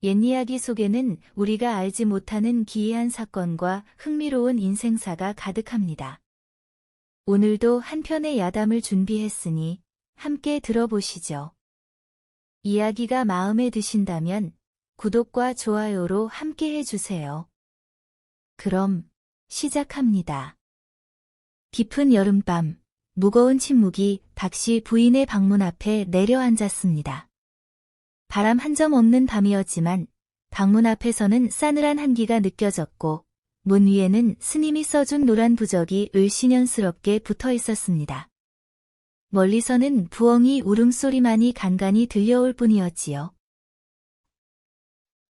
옛 이야기 속에는 우리가 알지 못하는 기이한 사건과 흥미로운 인생사가 가득합니다. 오늘도 한 편의 야담을 준비했으니 함께 들어보시죠. 이야기가 마음에 드신다면 구독과 좋아요로 함께 해주세요. 그럼 시작합니다. 깊은 여름밤, 무거운 침묵이 박씨 부인의 방문 앞에 내려앉았습니다. 바람 한 점 없는 밤이었지만 방문 앞에서는 싸늘한 한기가 느껴졌고 문 위에는 스님이 써준 노란 부적이 을씨년스럽게 붙어 있었습니다. 멀리서는 부엉이 울음소리만이 간간히 들려올 뿐이었지요.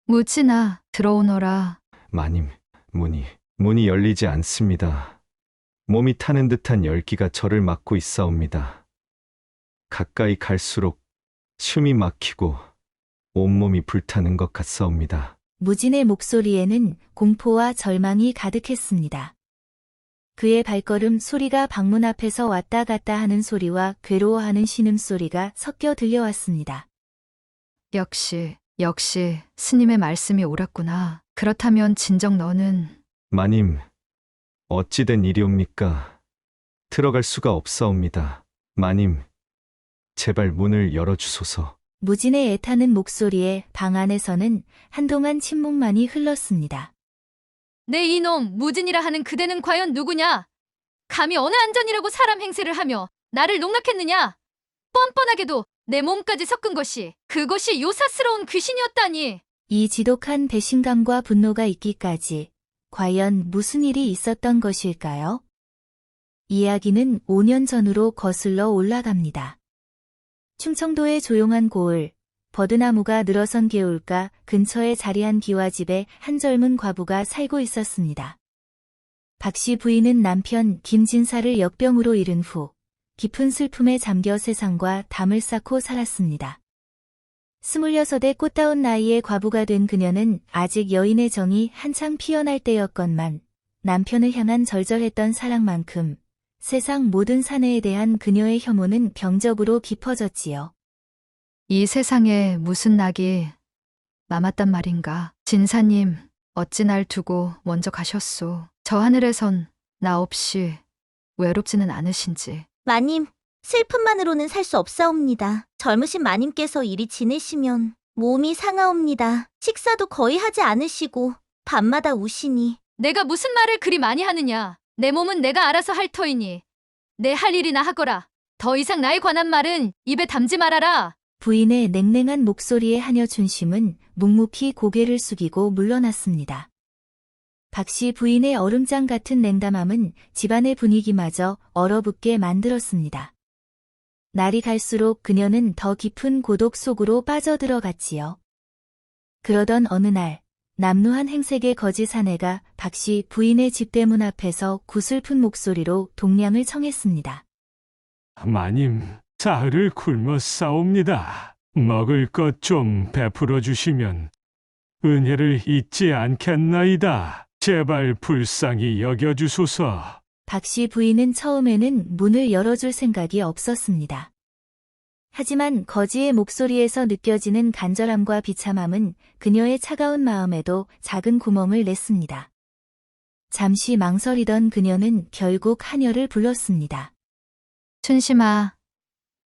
무진아, 들어오너라. 마님, 문이 열리지 않습니다. 몸이 타는 듯한 열기가 저를 막고 있사옵니다. 가까이 갈수록 숨이 막히고 온몸이 불타는 것 같사옵니다. 무진의 목소리에는 공포와 절망이 가득했습니다. 그의 발걸음 소리가 방문 앞에서 왔다 갔다 하는 소리와 괴로워하는 신음소리가 섞여 들려왔습니다. 역시 스님의 말씀이 옳았구나. 그렇다면 진정 너는 마님, 어찌된 일이옵니까? 들어갈 수가 없사옵니다. 마님, 제발 문을 열어주소서. 무진의 애타는 목소리에 방 안에서는 한동안 침묵만이 흘렀습니다. 내 이놈 무진이라 하는 그대는 과연 누구냐? 감히 어느 안전이라고 사람 행세를 하며 나를 농락했느냐? 뻔뻔하게도 내 몸까지 섞은 것이 그것이 요사스러운 귀신이었다니. 이 지독한 배신감과 분노가 있기까지 과연 무슨 일이 있었던 것일까요? 이야기는 5년 전으로 거슬러 올라갑니다. 충청도의 조용한 고을, 버드나무가 늘어선 개울가 근처에 자리한 기와집에 한 젊은 과부가 살고 있었습니다. 박씨 부인은 남편 김진사를 역병으로 잃은 후 깊은 슬픔에 잠겨 세상과 담을 쌓고 살았습니다. 26의 꽃다운 나이에 과부가 된 그녀는 아직 여인의 정이 한창 피어날 때였건만 남편을 향한 절절했던 사랑만큼 세상 모든 사내에 대한 그녀의 혐오는 병적으로 깊어졌지요. 이 세상에 무슨 낙이 남았단 말인가. 진사님, 어찌 날 두고 먼저 가셨소. 저 하늘에선 나 없이 외롭지는 않으신지. 마님, 슬픔만으로는 살 수 없사옵니다. 젊으신 마님께서 이리 지내시면 몸이 상하옵니다. 식사도 거의 하지 않으시고 밤마다 우시니. 내가 무슨 말을 그리 많이 하느냐. 내 몸은 내가 알아서 할 터이니 내 할 일이나 하거라. 더 이상 나에 관한 말은 입에 담지 말아라. 부인의 냉랭한 목소리에 하녀 춘심은 묵묵히 고개를 숙이고 물러났습니다. 박씨 부인의 얼음장 같은 냉담함은 집안의 분위기마저 얼어붙게 만들었습니다. 날이 갈수록 그녀는 더 깊은 고독 속으로 빠져들어갔지요. 그러던 어느 날 남루한 행색의 거지 사내가 박씨 부인의 집대문 앞에서 구슬픈 목소리로 동량을 청했습니다. 마님, 사흘을 굶어 싸웁니다. 먹을 것 좀 베풀어 주시면 은혜를 잊지 않겠나이다. 제발 불쌍히 여겨주소서. 박씨 부인은 처음에는 문을 열어줄 생각이 없었습니다. 하지만 거지의 목소리에서 느껴지는 간절함과 비참함은 그녀의 차가운 마음에도 작은 구멍을 냈습니다. 잠시 망설이던 그녀는 결국 하녀를 불렀습니다. 춘심아,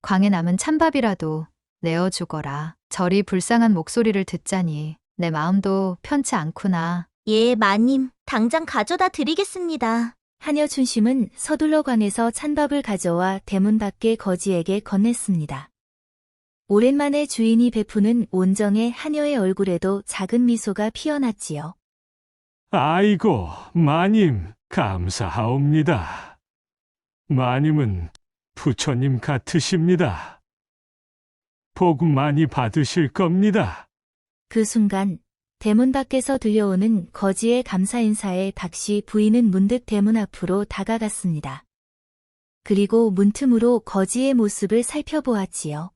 광에 남은 찬밥이라도 내어주거라. 저리 불쌍한 목소리를 듣자니 내 마음도 편치 않구나. 예, 마님. 당장 가져다 드리겠습니다. 하녀 춘심은 서둘러 광에서 찬밥을 가져와 대문 밖의 거지에게 건넸습니다. 오랜만에 주인이 베푸는 온정의 하녀의 얼굴에도 작은 미소가 피어났지요. 아이고, 마님, 감사하옵니다. 마님은 부처님 같으십니다. 복 많이 받으실 겁니다. 그 순간 대문 밖에서 들려오는 거지의 감사 인사에 박씨 부인은 문득 대문 앞으로 다가갔습니다. 그리고 문틈으로 거지의 모습을 살펴보았지요.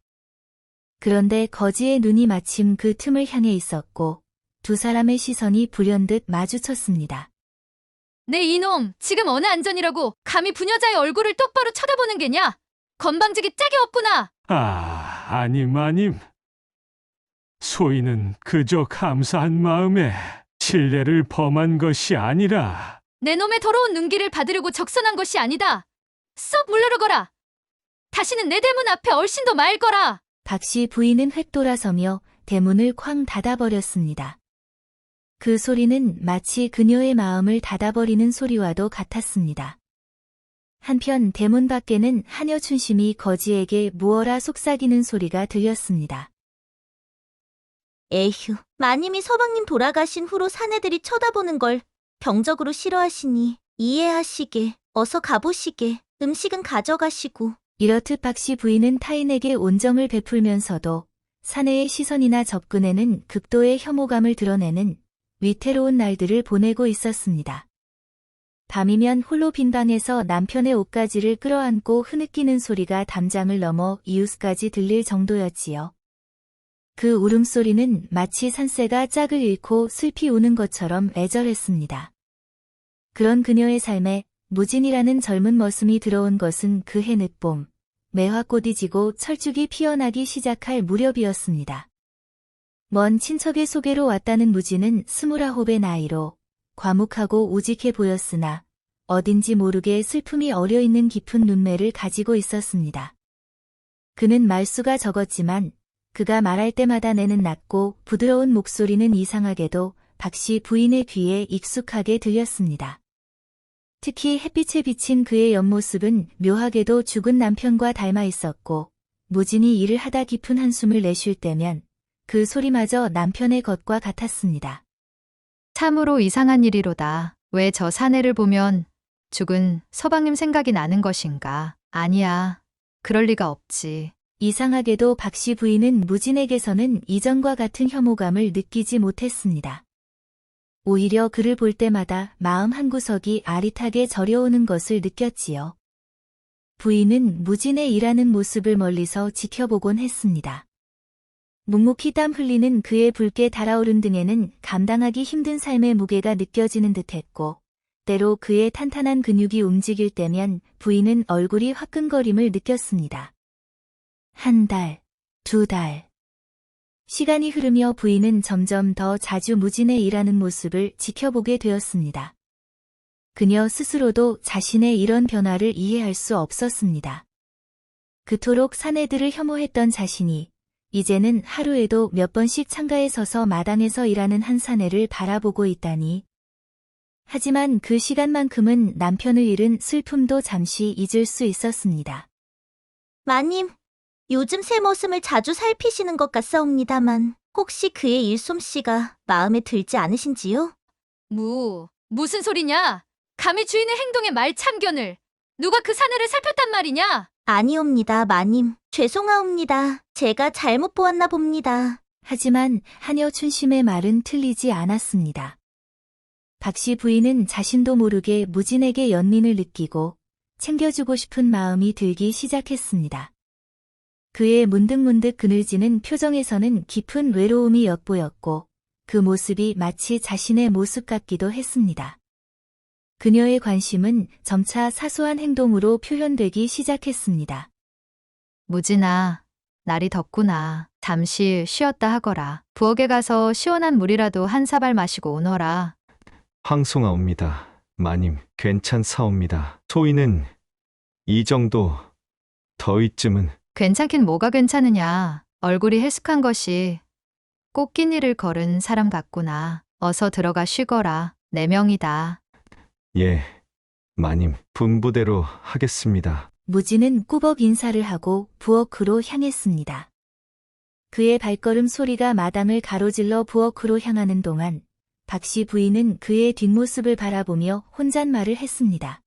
그런데 거지의 눈이 마침 그 틈을 향해 있었고 두 사람의 시선이 불현듯 마주쳤습니다. 내 이놈, 지금 어느 안전이라고 감히 부녀자의 얼굴을 똑바로 쳐다보는 게냐? 건방지기 짝이 없구나. 아니 마님. 소인은 그저 감사한 마음에 신뢰를 범한 것이 아니라 내 놈의 더러운 눈길을 받으려고 적선한 것이 아니다. 썩 물러러거라. 다시는 내 대문 앞에 얼씬도 말거라. 박씨 부인은 획 돌아서며 대문을 쾅 닫아버렸습니다. 그 소리는 마치 그녀의 마음을 닫아버리는 소리와도 같았습니다. 한편 대문 밖에는 하녀 춘심이 거지에게 무어라 속삭이는 소리가 들렸습니다. 에휴, 마님이 서방님 돌아가신 후로 사내들이 쳐다보는 걸 병적으로 싫어하시니 이해하시게, 어서 가보시게, 음식은 가져가시고. 이렇듯 박씨 부인은 타인에게 온정을 베풀면서도 사내의 시선이나 접근에는 극도의 혐오감을 드러내는 위태로운 날들을 보내고 있었습니다. 밤이면 홀로 빈 방에서 남편의 옷가지를 끌어안고 흐느끼는 소리가 담장을 넘어 이웃까지 들릴 정도였지요. 그 울음소리는 마치 산새가 짝을 잃고 슬피 우는 것처럼 애절했습니다. 그런 그녀의 삶에 무진이라는 젊은 머슴이 들어온 것은 그해 늦봄, 매화꽃이 지고 철쭉이 피어나기 시작할 무렵이었습니다. 먼 친척의 소개로 왔다는 무진은 29의 나이로 과묵하고 우직해 보였으나 어딘지 모르게 슬픔이 어려있는 깊은 눈매를 가지고 있었습니다. 그는 말수가 적었지만 그가 말할 때마다 내는 낮고 부드러운 목소리는 이상하게도 박씨 부인의 귀에 익숙하게 들렸습니다. 특히 햇빛에 비친 그의 옆모습은 묘하게도 죽은 남편과 닮아 있었고 무진이 일을 하다 깊은 한숨을 내쉴 때면 그 소리마저 남편의 것과 같았습니다. 참으로 이상한 일이로다. 왜 저 사내를 보면 죽은 서방님 생각이 나는 것인가? 아니야. 그럴 리가 없지. 이상하게도 박씨 부인은 무진에게서는 이전과 같은 혐오감을 느끼지 못했습니다. 오히려 그를 볼 때마다 마음 한구석이 아릿하게 저려오는 것을 느꼈지요. 부인은 무진의 일하는 모습을 멀리서 지켜보곤 했습니다. 묵묵히 땀 흘리는 그의 붉게 달아오른 등에는 감당하기 힘든 삶의 무게가 느껴지는 듯했고, 때로 그의 탄탄한 근육이 움직일 때면 부인은 얼굴이 화끈거림을 느꼈습니다. 한 달, 2달. 시간이 흐르며 부인은 점점 더 자주 무진의 일하는 모습을 지켜보게 되었습니다. 그녀 스스로도 자신의 이런 변화를 이해할 수 없었습니다. 그토록 사내들을 혐오했던 자신이 이제는 하루에도 몇 번씩 창가에 서서 마당에서 일하는 한 사내를 바라보고 있다니. 하지만 그 시간만큼은 남편을 잃은 슬픔도 잠시 잊을 수 있었습니다. 마님, 요즘 새 머슴을 자주 살피시는 것 같사옵니다만 혹시 그의 일솜씨가 마음에 들지 않으신지요? 무슨 소리냐? 감히 주인의 행동에 말 참견을. 누가 그 사내를 살폈단 말이냐? 아니옵니다, 마님. 죄송하옵니다. 제가 잘못 보았나 봅니다. 하지만 하녀 춘심의 말은 틀리지 않았습니다. 박씨 부인은 자신도 모르게 무진에게 연민을 느끼고 챙겨주고 싶은 마음이 들기 시작했습니다. 그의 문득문득 그늘지는 표정에서는 깊은 외로움이 엿보였고 그 모습이 마치 자신의 모습 같기도 했습니다. 그녀의 관심은 점차 사소한 행동으로 표현되기 시작했습니다. 무진아, 날이 덥구나. 잠시 쉬었다 하거라. 부엌에 가서 시원한 물이라도 한 사발 마시고 오너라. 황송하옵니다. 마님, 괜찮사옵니다. 소인은 이 정도 더위쯤은 괜찮긴 뭐가 괜찮으냐. 얼굴이 해숙한 것이 꽃깃니를 걸은 사람 같구나. 어서 들어가 쉬거라. 4명이다. 예, 마님, 분부대로 하겠습니다. 무진은 꾸벅 인사를 하고 부엌으로 향했습니다. 그의 발걸음 소리가 마당을 가로질러 부엌으로 향하는 동안 박씨 부인은 그의 뒷모습을 바라보며 혼잣말을 했습니다.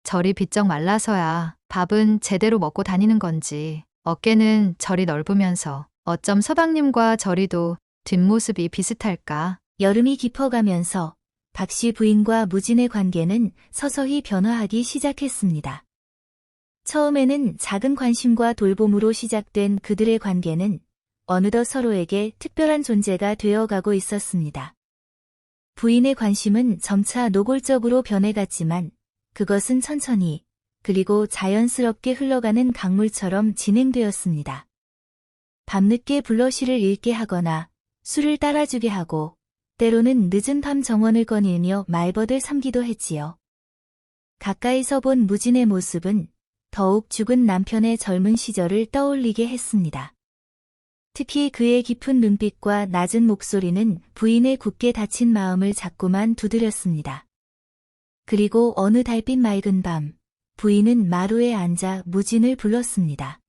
저리 비쩍 말라서야 밥은 제대로 먹고 다니는 건지. 어깨는 저리 넓으면서 어쩜 서방님과 저리도 뒷모습이 비슷할까. 여름이 깊어가면서 박씨 부인과 무진의 관계는 서서히 변화하기 시작했습니다. 처음에는 작은 관심과 돌봄으로 시작된 그들의 관계는 어느덧 서로에게 특별한 존재가 되어가고 있었습니다. 부인의 관심은 점차 노골적으로 변해갔지만 그것은 천천히 그리고 자연스럽게 흘러가는 강물처럼 진행되었습니다. 밤늦게 블러쉬를 읽게 하거나 술을 따라주게 하고 때로는 늦은 밤 정원을 거닐며 말벗을 삼기도 했지요. 가까이서 본 무진의 모습은 더욱 죽은 남편의 젊은 시절을 떠올리게 했습니다. 특히 그의 깊은 눈빛과 낮은 목소리는 부인의 굳게 닫힌 마음을 자꾸만 두드렸습니다. 그리고 어느 달빛 맑은 밤, 부인은 마루에 앉아 무진을 불렀습니다.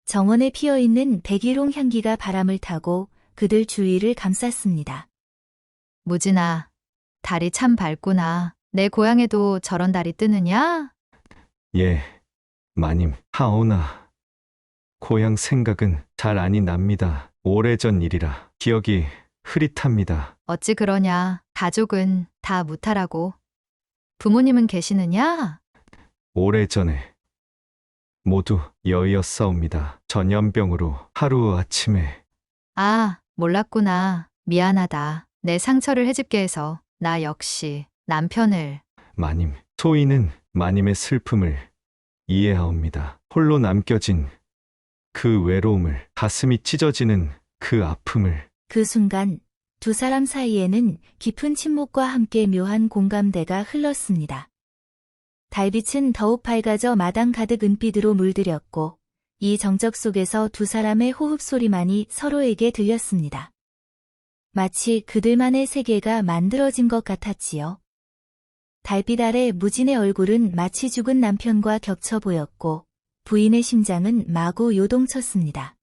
정원에 피어있는 백일홍 향기가 바람을 타고 그들 주위를 감쌌습니다. 무진아, 달이 참 밝구나. 내 고향에도 저런 달이 뜨느냐? 예, 마님. 하오나, 고향 생각은 잘 아니 납니다. 오래전 일이라 기억이 흐릿합니다. 어찌 그러냐? 가족은 다 무탈하고. 부모님은 계시느냐? 오래전에 모두 여의었사옵니다. 전염병으로 하루아침에. 아, 몰랐구나. 미안하다. 내 상처를 해집게 해서 나 역시 남편을. 마님, 소인은 마님의 슬픔을 이해하옵니다. 홀로 남겨진 그 외로움을, 가슴이 찢어지는 그 아픔을. 그 순간 두 사람 사이에는 깊은 침묵과 함께 묘한 공감대가 흘렀습니다. 달빛은 더욱 밝아져 마당 가득 은빛으로 물들였고 이 정적 속에서 두 사람의 호흡 소리만이 서로에게 들렸습니다. 마치 그들만의 세계가 만들어진 것 같았지요. 달빛 아래 무진의 얼굴은 마치 죽은 남편과 겹쳐 보였고 부인의 심장은 마구 요동쳤습니다.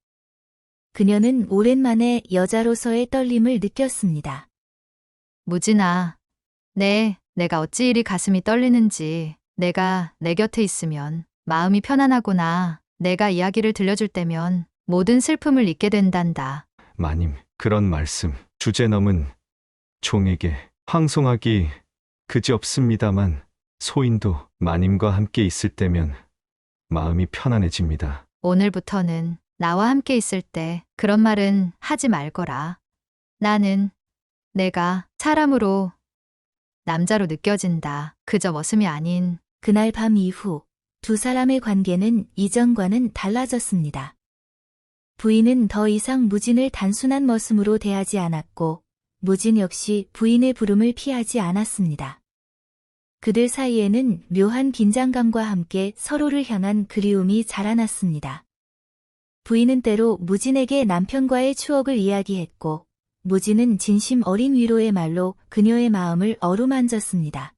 그녀는 오랜만에 여자로서의 떨림을 느꼈습니다. 무진아, 내가 어찌 이리 가슴이 떨리는지. 내가 내 곁에 있으면 마음이 편안하구나. 내가 이야기를 들려줄 때면 모든 슬픔을 잊게 된단다. 마님, 그런 말씀 주제 넘은 종에게 황송하기 그지없습니다만 소인도 마님과 함께 있을 때면 마음이 편안해집니다. 오늘부터는 나와 함께 있을 때 그런 말은 하지 말거라. 나는 내가 사람으로, 남자로 느껴진다. 그저 머슴이 아닌. 그날 밤 이후 두 사람의 관계는 이전과는 달라졌습니다. 부인은 더 이상 무진을 단순한 머슴으로 대하지 않았고 무진 역시 부인의 부름을 피하지 않았습니다. 그들 사이에는 묘한 긴장감과 함께 서로를 향한 그리움이 자라났습니다. 부인은 때로 무진에게 남편과의 추억을 이야기했고 무진은 진심 어린 위로의 말로 그녀의 마음을 어루만졌습니다.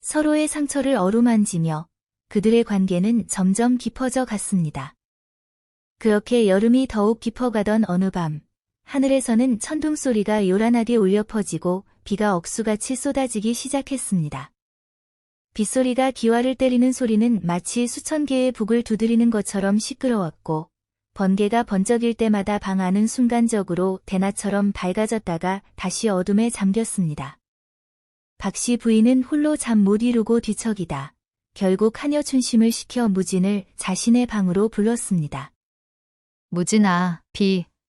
서로의 상처를 어루만지며 그들의 관계는 점점 깊어져 갔습니다. 그렇게 여름이 더욱 깊어가던 어느 밤, 하늘에서는 천둥 소리가 요란하게 울려 퍼지고 비가 억수같이 쏟아지기 시작했습니다. 빗소리가 기와를 때리는 소리는 마치 수천 개의 북을 두드리는 것처럼 시끄러웠고 번개가 번쩍일 때마다 방 안은 순간적으로 대낮처럼 밝아졌다가 다시 어둠에 잠겼습니다. 박씨 부인은 홀로 잠 못 이루고 뒤척이다 결국 하녀 춘심을 시켜 무진을 자신의 방으로 불렀습니다. 무진아,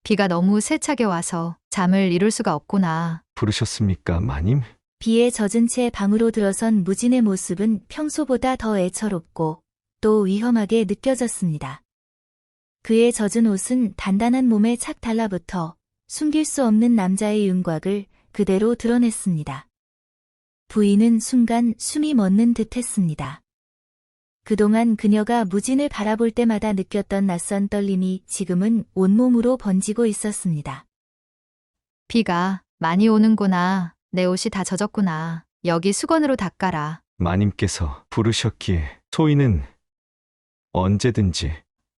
비가 너무 세차게 와서 잠을 이룰 수가 없구나. 부르셨습니까, 마님? 비에 젖은 채 방으로 들어선 무진의 모습은 평소보다 더 애처롭고 또 위험하게 느껴졌습니다. 그의 젖은 옷은 단단한 몸에 착 달라붙어 숨길 수 없는 남자의 윤곽을 그대로 드러냈습니다. 부인은 순간 숨이 멎는 듯했습니다. 그동안 그녀가 무진을 바라볼 때마다 느꼈던 낯선 떨림이 지금은 온몸으로 번지고 있었습니다. 비가 많이 오는구나. 내 옷이 다 젖었구나. 여기 수건으로 닦아라. 마님께서 부르셨기에 소인은 언제든지.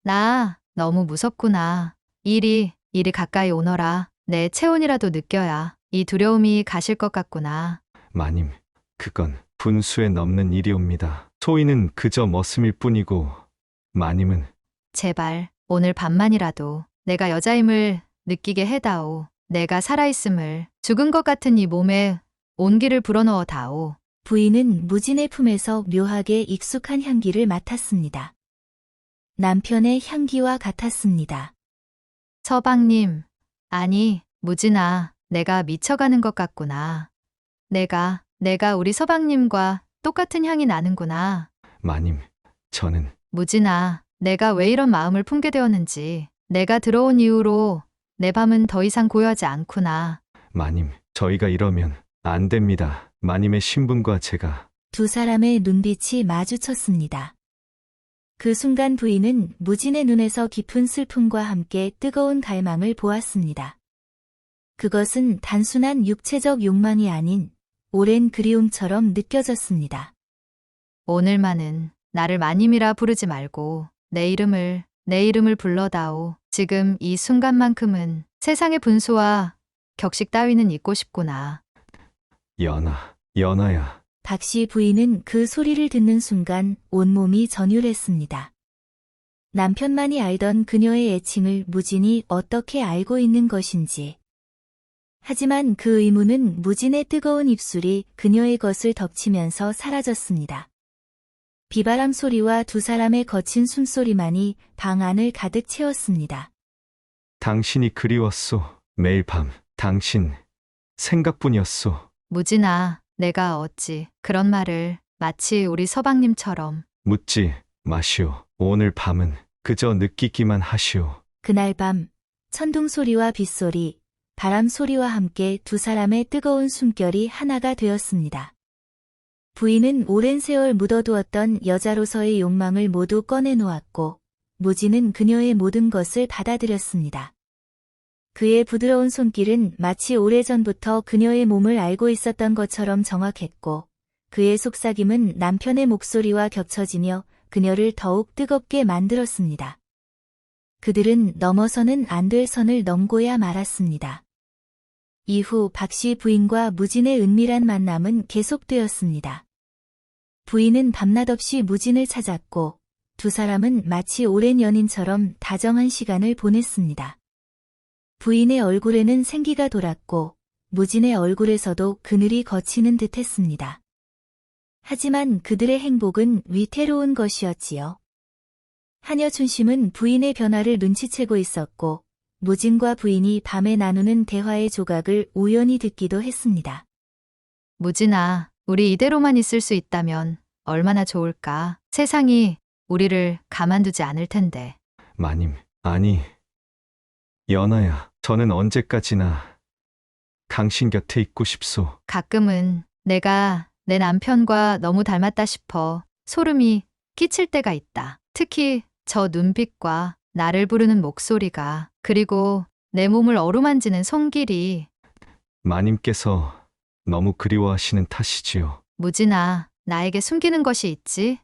나 너무 무섭구나. 이리 가까이 오너라. 내 체온이라도 느껴야 이 두려움이 가실 것 같구나. 마님, 그건 분수에 넘는 일이옵니다. 소인은 그저 머슴일 뿐이고 마님은. 제발 오늘 밤만이라도 내가 여자임을 느끼게 해다오. 내가 살아있음을, 죽은 것 같은 이 몸에 온기를 불어넣어 다오. 부인은 무진의 품에서 묘하게 익숙한 향기를 맡았습니다. 남편의 향기와 같았습니다. 서방님, 아니, 무진아, 내가 미쳐가는 것 같구나. 내가 우리 서방님과 똑같은 향이 나는구나. 마님, 저는. 무진아, 내가 왜 이런 마음을 품게 되었는지 내가 들어온 이후로 내 밤은 더 이상 고요하지 않구나. 마님, 저희가 이러면 안 됩니다. 마님의 신분과 제가. 두 사람의 눈빛이 마주쳤습니다. 그 순간 부인은 무진의 눈에서 깊은 슬픔과 함께 뜨거운 갈망을 보았습니다. 그것은 단순한 육체적 욕망이 아닌 오랜 그리움처럼 느껴졌습니다. 오늘만은 나를 마님이라 부르지 말고 내 이름을 불러다오. 지금 이 순간만큼은 세상의 분수와 격식 따위는 잊고 싶구나. 연아야. 박씨 부인은 그 소리를 듣는 순간 온몸이 전율했습니다. 남편만이 알던 그녀의 애칭을 무진이 어떻게 알고 있는 것인지. 하지만 그 의문은 무진의 뜨거운 입술이 그녀의 것을 덮치면서 사라졌습니다. 비바람 소리와 두 사람의 거친 숨소리만이 방 안을 가득 채웠습니다. 당신이 그리웠소. 매일 밤 당신 생각뿐이었소. 무진아, 내가 어찌 그런 말을 마치 우리 서방님처럼. 묻지 마시오. 오늘 밤은 그저 느끼기만 하시오. 그날 밤 천둥 소리와 빗소리, 바람 소리와 함께 두 사람의 뜨거운 숨결이 하나가 되었습니다. 부인은 오랜 세월 묻어두었던 여자로서의 욕망을 모두 꺼내놓았고 무진은 그녀의 모든 것을 받아들였습니다. 그의 부드러운 손길은 마치 오래전부터 그녀의 몸을 알고 있었던 것처럼 정확했고 그의 속삭임은 남편의 목소리와 겹쳐지며 그녀를 더욱 뜨겁게 만들었습니다. 그들은 넘어서는 안 될 선을 넘고야 말았습니다. 이후 박씨 부인과 무진의 은밀한 만남은 계속되었습니다. 부인은 밤낮 없이 무진을 찾았고 두 사람은 마치 오랜 연인처럼 다정한 시간을 보냈습니다. 부인의 얼굴에는 생기가 돌았고 무진의 얼굴에서도 그늘이 걷히는 듯했습니다. 하지만 그들의 행복은 위태로운 것이었지요. 한여춘심은 부인의 변화를 눈치채고 있었고 무진과 부인이 밤에 나누는 대화의 조각을 우연히 듣기도 했습니다. 무진아, 우리 이대로만 있을 수 있다면 얼마나 좋을까. 세상이 우리를 가만두지 않을 텐데. 마님, 아니. 연아야, 저는 언제까지나 당신 곁에 있고 싶소. 가끔은 내가 내 남편과 너무 닮았다 싶어 소름이 끼칠 때가 있다. 특히 저 눈빛과 나를 부르는 목소리가, 그리고 내 몸을 어루만지는 손길이. 마님께서 너무 그리워하시는 탓이지요. 무진아, 나에게 숨기는 것이 있지?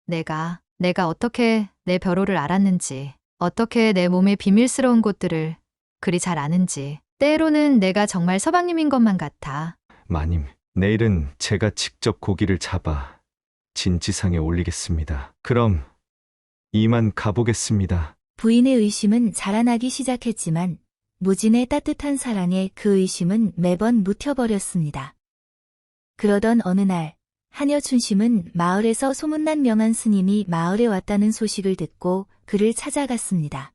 내가 어떻게 내 벼로를 알았는지, 어떻게 내 몸의 비밀스러운 곳들을 그리 잘 아는지. 때로는 내가 정말 서방님인 것만 같아. 마님, 내일은 제가 직접 고기를 잡아 진지상에 올리겠습니다. 그럼 이만 가보겠습니다. 부인의 의심은 자라나기 시작했지만 무진의 따뜻한 사랑에 그 의심은 매번 묵혀버렸습니다. 그러던 어느 날 한여춘심은 마을에서 소문난 명한 스님이 마을에 왔다는 소식을 듣고 그를 찾아갔습니다.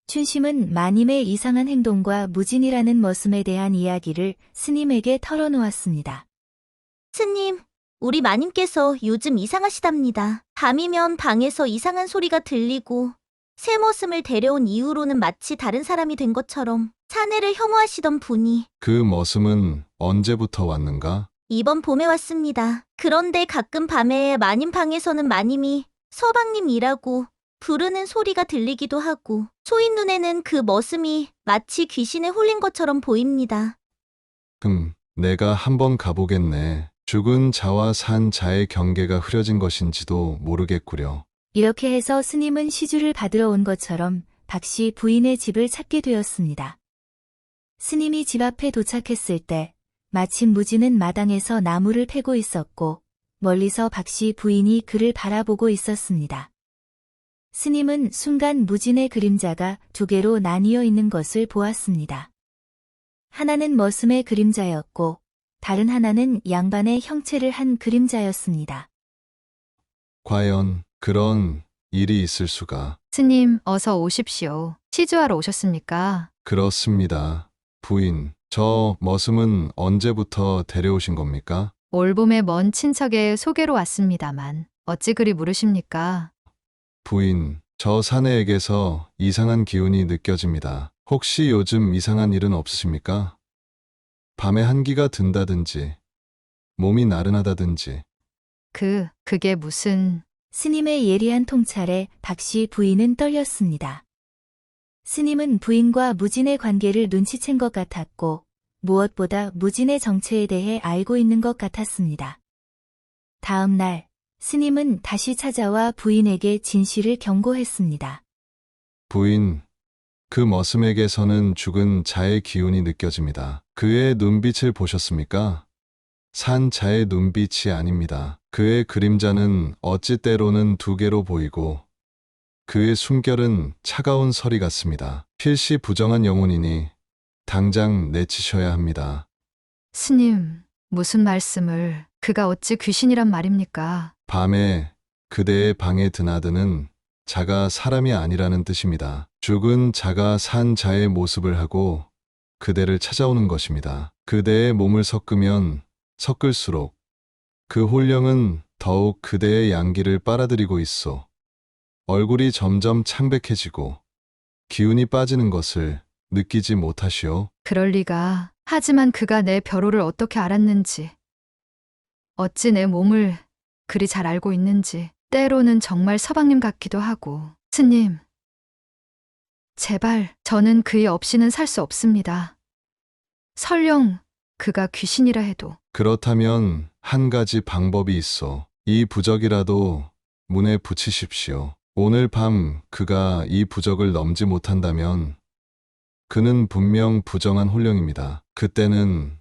춘심은 마님의 이상한 행동과 무진이라는 머슴에 대한 이야기를 스님에게 털어놓았습니다. 스님, 우리 마님께서 요즘 이상하시답니다. 밤이면 방에서 이상한 소리가 들리고 새 머슴을 데려온 이후로는 마치 다른 사람이 된 것처럼 사내를 혐오하시던 분이 그 머슴은 언제부터 왔는가? 이번 봄에 왔습니다. 그런데 가끔 밤에 마님 방에서는 마님이 서방님이라고 부르는 소리가 들리기도 하고 소인 눈에는 그 머슴이 마치 귀신에 홀린 것처럼 보입니다. 내가 한번 가보겠네. 죽은 자와 산 자의 경계가 흐려진 것인지도 모르겠구려. 이렇게 해서 스님은 시주를 받으러 온 것처럼 박씨 부인의 집을 찾게 되었습니다. 스님이 집 앞에 도착했을 때 마침 무진은 마당에서 나무를 패고 있었고 멀리서 박씨 부인이 그를 바라보고 있었습니다. 스님은 순간 무진의 그림자가 두 개로 나뉘어 있는 것을 보았습니다. 하나는 머슴의 그림자였고 다른 하나는 양반의 형체를 한 그림자였습니다. 과연 그런 일이 있을 수가. 스님, 어서 오십시오. 시주하러 오셨습니까? 그렇습니다. 부인, 저 머슴은 언제부터 데려오신 겁니까? 올봄에 먼 친척의 소개로 왔습니다만 어찌 그리 물으십니까? 부인, 저 사내에게서 이상한 기운이 느껴집니다. 혹시 요즘 이상한 일은 없으십니까? 밤에 한기가 든다든지, 몸이 나른하다든지. 그게 무슨... 스님의 예리한 통찰에 박씨 부인은 떨렸습니다. 스님은 부인과 무진의 관계를 눈치챈 것 같았고 무엇보다 무진의 정체에 대해 알고 있는 것 같았습니다. 다음 날 스님은 다시 찾아와 부인에게 진실을 경고했습니다. 부인, 그 머슴에게서는 죽은 자의 기운이 느껴집니다. 그의 눈빛을 보셨습니까? 산 자의 눈빛이 아닙니다. 그의 그림자는 어찌 때로는 두 개로 보이고 그의 숨결은 차가운 서리 같습니다. 필시 부정한 영혼이니 당장 내치셔야 합니다. 스님, 무슨 말씀을... 그가 어찌 귀신이란 말입니까? 밤에 그대의 방에 드나드는 자가 사람이 아니라는 뜻입니다. 죽은 자가 산 자의 모습을 하고 그대를 찾아오는 것입니다. 그대의 몸을 섞으면 섞을수록 그 홀령은 더욱 그대의 양기를 빨아들이고 있어 얼굴이 점점 창백해지고 기운이 빠지는 것을 느끼지 못하시오. 그럴 리가. 하지만 그가 내 벼로를 어떻게 알았는지, 어찌 내 몸을 그리 잘 알고 있는지, 때로는 정말 서방님 같기도 하고. 스님, 제발 저는 그이 없이는 살 수 없습니다. 설령 그가 귀신이라 해도. 그렇다면 한 가지 방법이 있어. 이 부적이라도 문에 붙이십시오. 오늘 밤 그가 이 부적을 넘지 못한다면 그는 분명 부정한 홀령입니다. 그때는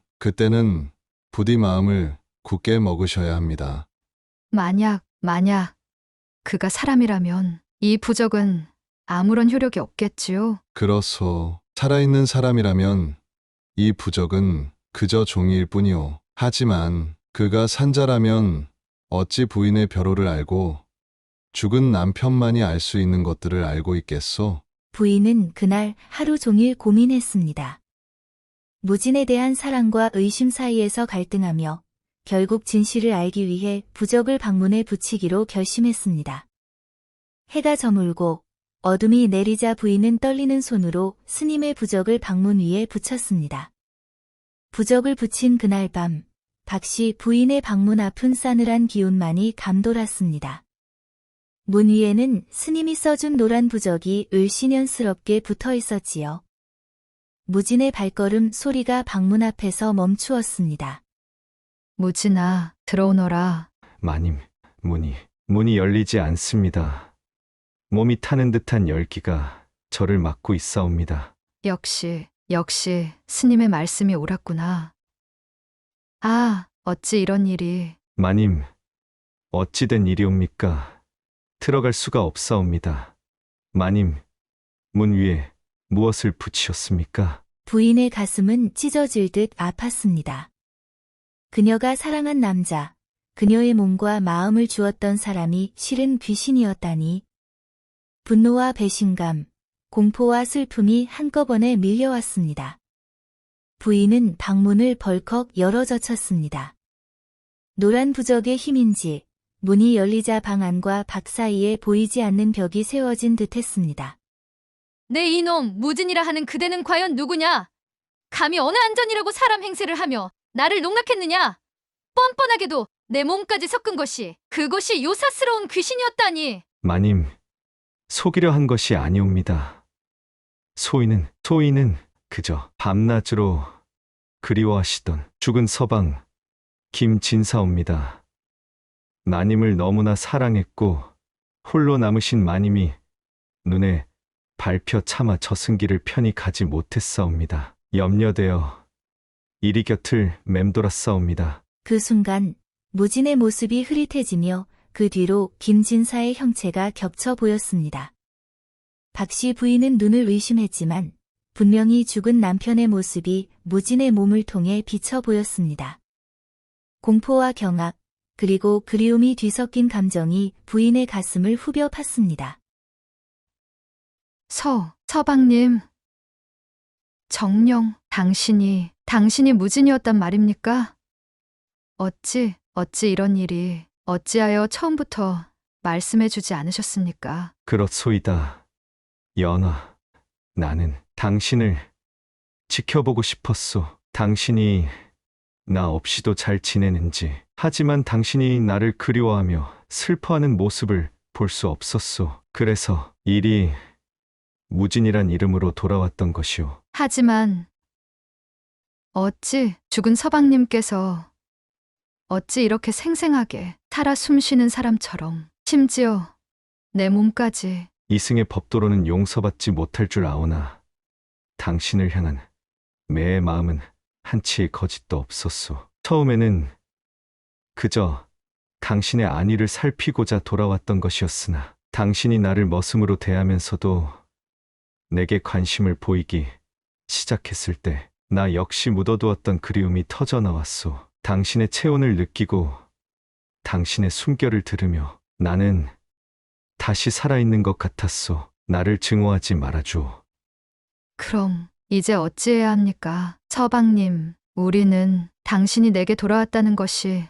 부디 마음을 굳게 먹으셔야 합니다. 만약 그가 사람이라면 이 부적은 아무런 효력이 없겠지요. 그렇소. 살아있는 사람이라면 이 부적은 그저 종이일 뿐이오. 하지만 그가 산자라면 어찌 부인의 벼로를 알고 죽은 남편만이 알 수 있는 것들을 알고 있겠소? 부인은 그날 하루 종일 고민했습니다. 무진에 대한 사랑과 의심 사이에서 갈등하며 결국 진실을 알기 위해 부적을 방문에 붙이기로 결심했습니다. 해가 저물고 어둠이 내리자 부인은 떨리는 손으로 스님의 부적을 방문 위에 붙였습니다. 부적을 붙인 그날 밤, 박씨 부인의 방문 앞은 싸늘한 기운만이 감돌았습니다. 문 위에는 스님이 써준 노란 부적이 을씨년스럽게 붙어 있었지요. 무진의 발걸음 소리가 방문 앞에서 멈추었습니다. 무진아, 들어오너라. 마님, 문이 열리지 않습니다. 몸이 타는 듯한 열기가 저를 막고 있사옵니다. 역시 스님의 말씀이 옳았구나. 아, 어찌 이런 일이. 마님, 어찌된 일이옵니까? 들어갈 수가 없사옵니다. 마님, 문 위에 무엇을 붙이셨습니까? 부인의 가슴은 찢어질 듯 아팠습니다. 그녀가 사랑한 남자, 그녀의 몸과 마음을 주었던 사람이 실은 귀신이었다니. 분노와 배신감, 공포와 슬픔이 한꺼번에 밀려왔습니다. 부인은 방문을 벌컥 열어젖혔습니다. 노란 부적의 힘인지 문이 열리자 방 안과 밖 사이에 보이지 않는 벽이 세워진 듯했습니다. 내 이놈 무진이라 하는 그대는 과연 누구냐? 감히 어느 안전이라고 사람 행세를 하며 나를 농락했느냐? 뻔뻔하게도 내 몸까지 섞은 것이 그것이 요사스러운 귀신이었다니. 마님, 속이려 한 것이 아니옵니다. 소인은 그저 밤낮으로 그리워하시던 죽은 서방 김진사옵니다. 마님을 너무나 사랑했고 홀로 남으신 마님이 눈에 밟혀 차마 저승길을 편히 가지 못했사옵니다. 염려되어 이리 곁을 맴돌았사옵니다. 그 순간 무진의 모습이 흐릿해지며 그 뒤로 김진사의 형체가 겹쳐 보였습니다. 박씨 부인은 눈을 의심했지만 분명히 죽은 남편의 모습이 무진의 몸을 통해 비쳐 보였습니다. 공포와 경악, 그리고 그리움이 뒤섞인 감정이 부인의 가슴을 후벼 팠습니다. 서방님. 정녕, 당신이 무진이었단 말입니까? 어찌 이런 일이, 어찌하여 처음부터 말씀해주지 않으셨습니까? 그렇소이다. 연화, 나는 당신을 지켜보고 싶었소. 당신이 나 없이도 잘 지내는지. 하지만 당신이 나를 그리워하며 슬퍼하는 모습을 볼 수 없었소. 그래서 일이 무진이란 이름으로 돌아왔던 것이오. 하지만 어찌 죽은 서방님께서 어찌 이렇게 생생하게 살아 숨쉬는 사람처럼 심지어 내 몸까지 이승의 법도로는 용서받지 못할 줄 아오나 당신을 향한 매의 마음은 한치의 거짓도 없었소. 처음에는 그저 당신의 안위를 살피고자 돌아왔던 것이었으나 당신이 나를 머슴으로 대하면서도 내게 관심을 보이기 시작했을 때 나 역시 묻어두었던 그리움이 터져나왔소. 당신의 체온을 느끼고 당신의 숨결을 들으며 나는 다시 살아있는 것 같았소. 나를 증오하지 말아주오. 그럼 이제 어찌해야 합니까? 서방님, 우리는 당신이 내게 돌아왔다는 것이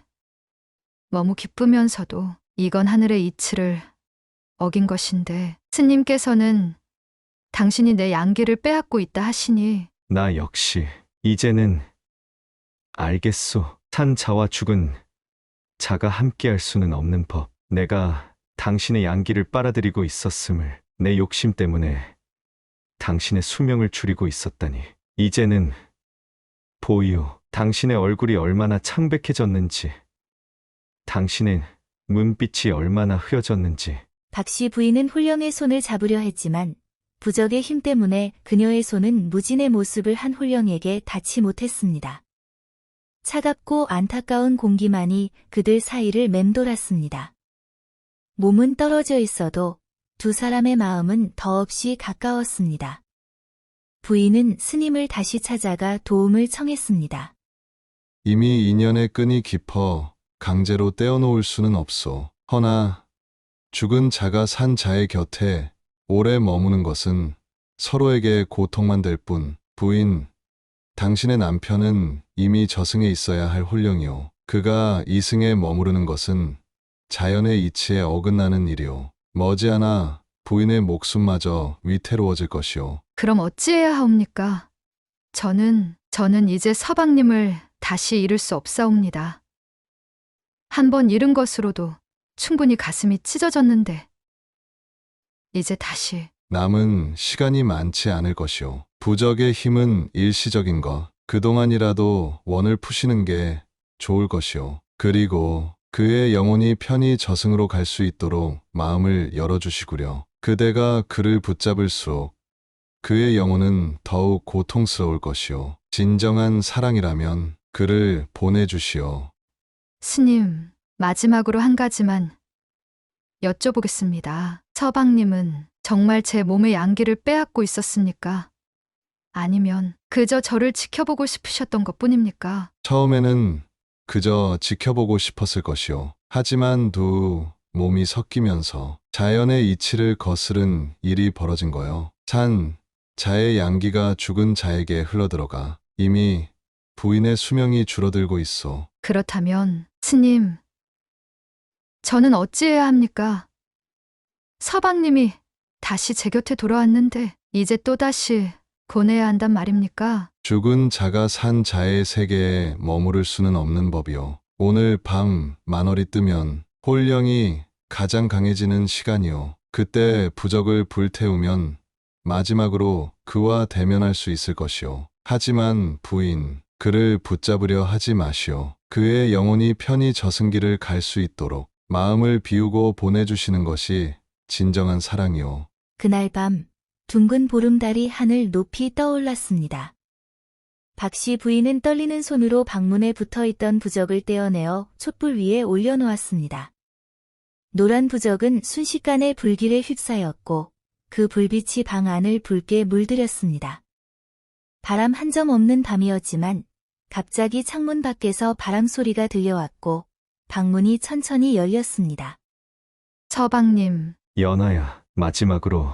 너무 기쁘면서도 이건 하늘의 이치를 어긴 것인데 스님께서는 당신이 내 양기를 빼앗고 있다 하시니 나 역시 이제는 알겠소. 산 자와 죽은 자가 함께할 수는 없는 법. 내가 당신의 양기를 빨아들이고 있었음을 내 욕심 때문에 당신의 수명을 줄이고 있었다니. 이제는 보이오. 당신의 얼굴이 얼마나 창백해졌는지, 당신의 눈빛이 얼마나 흐려졌는지. 박씨 부인은 홀령의 손을 잡으려 했지만 부적의 힘 때문에 그녀의 손은 무진의 모습을 한 홀령에게 닿지 못했습니다. 차갑고 안타까운 공기만이 그들 사이를 맴돌았습니다. 몸은 떨어져 있어도 두 사람의 마음은 더없이 가까웠습니다. 부인은 스님을 다시 찾아가 도움을 청했습니다. 이미 인연의 끈이 깊어 강제로 떼어놓을 수는 없소. 허나 죽은 자가 산 자의 곁에 오래 머무는 것은 서로에게 고통만 될 뿐. 부인, 당신의 남편은 이미 저승에 있어야 할 홀령이오. 그가 이승에 머무르는 것은 자연의 이치에 어긋나는 일이오. 머지않아 부인의 목숨마저 위태로워질 것이오. 그럼 어찌해야 하옵니까? 저는 이제 서방님을 다시 잃을 수 없사옵니다. 한 번 잃은 것으로도 충분히 가슴이 찢어졌는데 이제 다시 남은 시간이 많지 않을 것이오. 부적의 힘은 일시적인 것. 그동안이라도 원을 푸시는 게 좋을 것이오. 그리고 그의 영혼이 편히 저승으로 갈 수 있도록 마음을 열어주시구려. 그대가 그를 붙잡을수록 그의 영혼은 더욱 고통스러울 것이오. 진정한 사랑이라면 그를 보내주시오. 스님, 마지막으로 한 가지만 여쭤보겠습니다. 서방님은 정말 제 몸의 양기를 빼앗고 있었습니까? 아니면 그저 저를 지켜보고 싶으셨던 것뿐입니까? 처음에는 그저 지켜보고 싶었을 것이오. 하지만 두 몸이 섞이면서 자연의 이치를 거스른 일이 벌어진 거요. 산 자의 양기가 죽은 자에게 흘러들어가 이미 부인의 수명이 줄어들고 있어. 그렇다면 스님, 저는 어찌해야 합니까? 서방님이 다시 제 곁에 돌아왔는데 이제 또다시 보내야 한단 말입니까? 죽은 자가 산 자의 세계에 머무를 수는 없는 법이요. 오늘 밤 만월이 뜨면 홀령이 가장 강해지는 시간이요. 그때 부적을 불태우면 마지막으로 그와 대면할 수 있을 것이요. 하지만 부인, 그를 붙잡으려 하지 마시오. 그의 영혼이 편히 저승길을 갈 수 있도록 마음을 비우고 보내주시는 것이 진정한 사랑이요. 그날 밤 둥근 보름달이 하늘 높이 떠올랐습니다. 박씨 부인은 떨리는 손으로 방문에 붙어있던 부적을 떼어내어 촛불 위에 올려놓았습니다. 노란 부적은 순식간에 불길에 휩싸였고 그 불빛이 방 안을 붉게 물들였습니다. 바람 한 점 없는 밤이었지만 갑자기 창문 밖에서 바람 소리가 들려왔고 방문이 천천히 열렸습니다. 서방님, 연하야, 마지막으로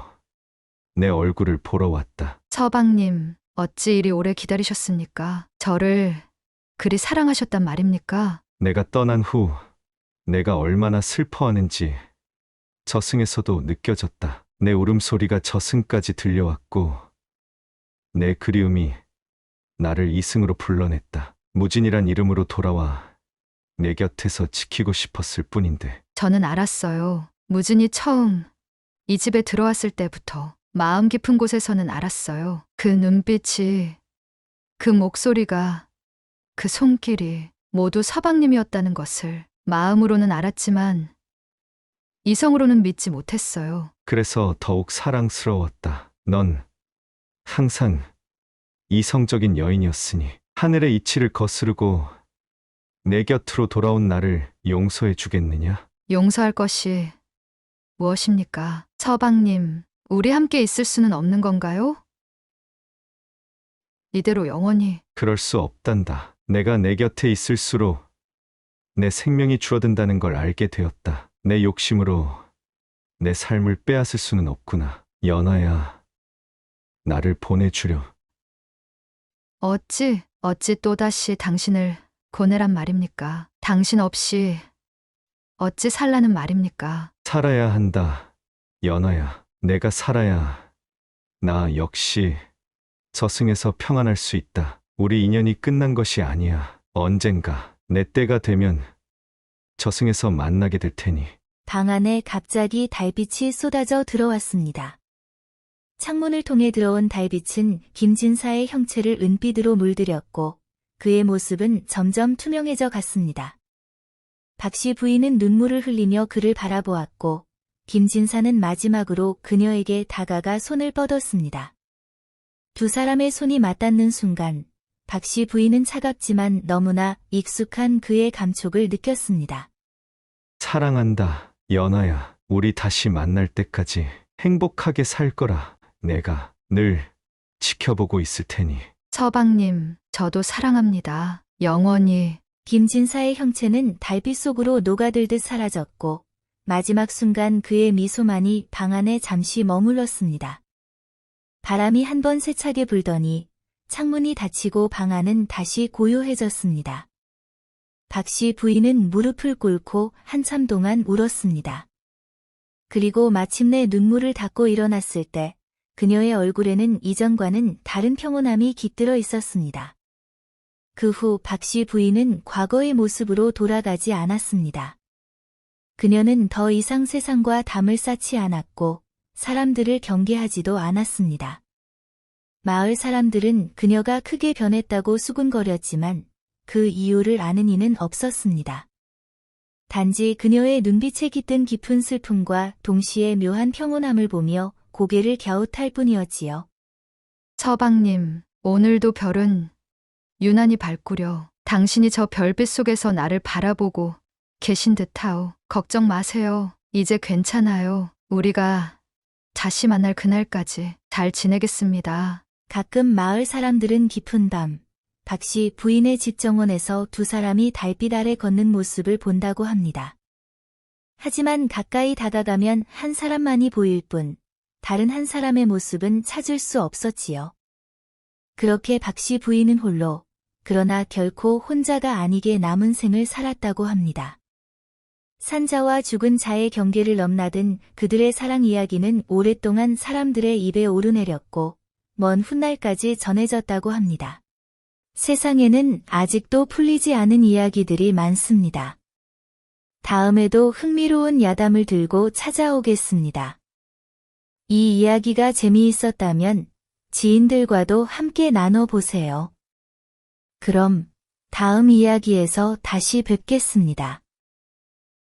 내 얼굴을 보러 왔다. 서방님, 어찌 이리 오래 기다리셨습니까? 저를 그리 사랑하셨단 말입니까? 내가 떠난 후 내가 얼마나 슬퍼하는지 저승에서도 느껴졌다. 내 울음소리가 저승까지 들려왔고 내 그리움이 나를 이승으로 불러냈다. 무진이란 이름으로 돌아와 내 곁에서 지키고 싶었을 뿐인데 저는 알았어요. 무진이 처음 이 집에 들어왔을 때부터 마음 깊은 곳에서는 알았어요. 그 눈빛이, 그 목소리가, 그 손길이 모두 서방님이었다는 것을 마음으로는 알았지만 이성으로는 믿지 못했어요. 그래서 더욱 사랑스러웠다. 넌 항상 이성적인 여인이었으니 하늘의 이치를 거스르고 내 곁으로 돌아온 나를 용서해 주겠느냐? 용서할 것이 무엇입니까? 서방님, 우리 함께 있을 수는 없는 건가요? 이대로 영원히. 그럴 수 없단다. 내가 내 곁에 있을수록 내 생명이 줄어든다는 걸 알게 되었다. 내 욕심으로 내 삶을 빼앗을 수는 없구나. 연아야, 나를 보내주려. 어찌 또다시 당신을 보내란 말입니까? 당신 없이 어찌 살라는 말입니까? 살아야 한다. 연아야, 내가 살아야 나 역시 저승에서 평안할 수 있다. 우리 인연이 끝난 것이 아니야. 언젠가 내 때가 되면 저승에서 만나게 될 테니. 방 안에 갑자기 달빛이 쏟아져 들어왔습니다. 창문을 통해 들어온 달빛은 김진사의 형체를 은빛으로 물들였고 그의 모습은 점점 투명해져 갔습니다. 박씨 부인은 눈물을 흘리며 그를 바라보았고 김진사는 마지막으로 그녀에게 다가가 손을 뻗었습니다. 두 사람의 손이 맞닿는 순간 박씨 부인은 차갑지만 너무나 익숙한 그의 감촉을 느꼈습니다. 사랑한다, 연아야. 우리 다시 만날 때까지 행복하게 살 거라. 내가 늘 지켜보고 있을 테니. 서방님, 저도 사랑합니다. 영원히. 김진사의 형체는 달빛 속으로 녹아들듯 사라졌고 마지막 순간 그의 미소만이 방 안에 잠시 머물렀습니다. 바람이 한 번 세차게 불더니 창문이 닫히고 방 안은 다시 고요해졌습니다. 박씨 부인은 무릎을 꿇고 한참 동안 울었습니다. 그리고 마침내 눈물을 닦고 일어났을 때 그녀의 얼굴에는 이전과는 다른 평온함이 깃들어 있었습니다. 그 후 박씨 부인은 과거의 모습으로 돌아가지 않았습니다. 그녀는 더 이상 세상과 담을 쌓지 않았고 사람들을 경계하지도 않았습니다. 마을 사람들은 그녀가 크게 변했다고 수군거렸지만 그 이유를 아는 이는 없었습니다. 단지 그녀의 눈빛에 깃든 깊은 슬픔과 동시에 묘한 평온함을 보며 고개를 갸웃할 뿐이었지요. 서방님, 오늘도 별은 유난히 밝구려. 당신이 저 별빛 속에서 나를 바라보고 계신 듯하오. 걱정 마세요. 이제 괜찮아요. 우리가 다시 만날 그날까지 잘 지내겠습니다. 가끔 마을 사람들은 깊은 밤, 박씨 부인의 집 정원에서 두 사람이 달빛 아래 걷는 모습을 본다고 합니다. 하지만 가까이 다가가면 한 사람만이 보일 뿐, 다른 한 사람의 모습은 찾을 수 없었지요. 그렇게 박씨 부인은 홀로, 그러나 결코 혼자가 아니게 남은 생을 살았다고 합니다. 산자와 죽은 자의 경계를 넘나든 그들의 사랑 이야기는 오랫동안 사람들의 입에 오르내렸고 먼 훗날까지 전해졌다고 합니다. 세상에는 아직도 풀리지 않은 이야기들이 많습니다. 다음에도 흥미로운 야담을 들고 찾아오겠습니다. 이 이야기가 재미있었다면 지인들과도 함께 나눠보세요. 그럼 다음 이야기에서 다시 뵙겠습니다.